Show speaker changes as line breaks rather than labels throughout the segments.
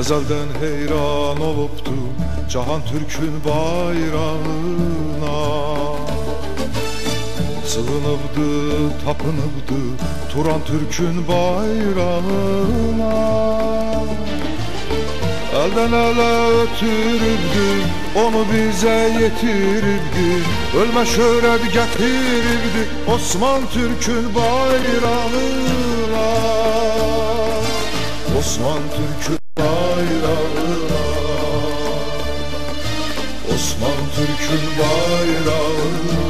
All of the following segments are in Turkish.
Ezelden heyran olupdu Cahan Türk'ün bayrağına. Sığınıbdı, tapınıbdı Turan Türk'ün bayrağına. Elden ele ötürübdü, onu bize yetiribdi. Ölme şöhret getiribdi Osman Türk'ün bayrağına. Osman Türk'ün bayrağına. Osman Türk'ün bayrağına.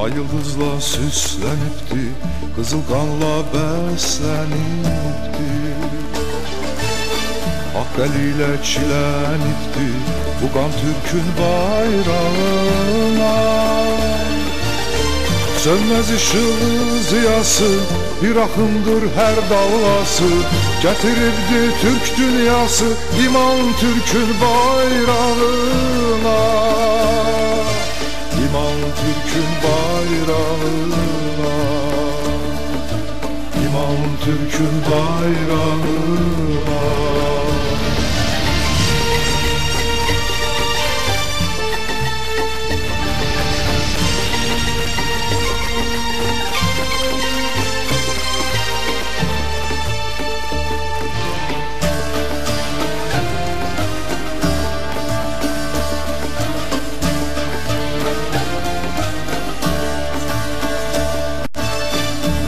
Ay yıldızla süslenipti, kızıl kanla beslenipti. Hak eliyle çilenipti bu kan Türk'ün bayrağına. Sönmez ışığı ziyası, bir akımdır her dalgası. Getiribdi Türk dünyası iman Türk'ün bayrağına. İman Türk'ün bayrağına. İman Türk'ün bayrağına.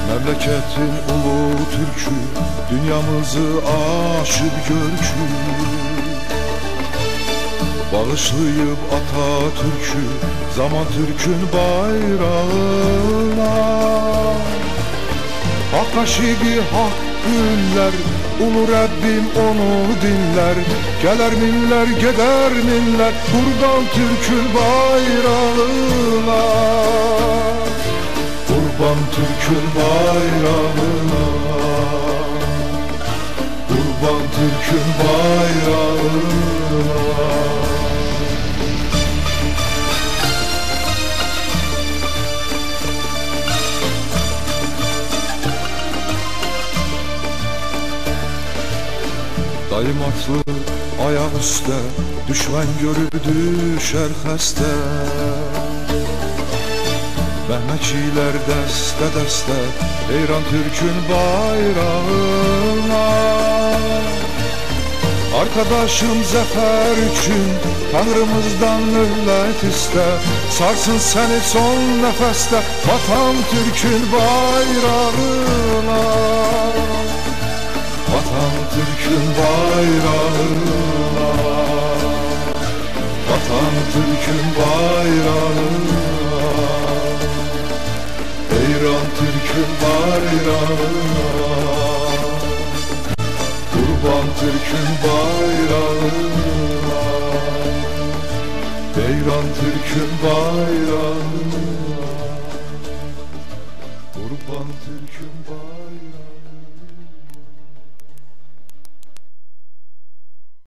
Memleketin ulu Türk'ü, dünyamızı aşıp görkü. Bağışlayıp Atatürk'ü, zaman Türk'ün bayrağına. Hak aşığı hak günler, ulu Rabbim onu dinler. Gelir minler, gider minler, kurban Türk'ün bayrağına. Kurban Türk'ün bayrağına. Kurban Türk'ün bayrağına. Dayım atlı ayak üstte, düşman görür düşer xəstə. Mehmetçiler deste deste, heyran Türk'ün bayrağına. Arkadaşım zafer için Tanrımızdan mühlet iste. Sarsın seni son nefeste vatan Türk'ün bayrağına. Vatan Türk'ün bayrağına. Vatan Türk'ün bayrağına. Heyran Türk'ün bayrağına. Kurban Türk'ün bayrağına. Heyran Türk'ün bayrağına. Kurban Türk'ün bayrağına.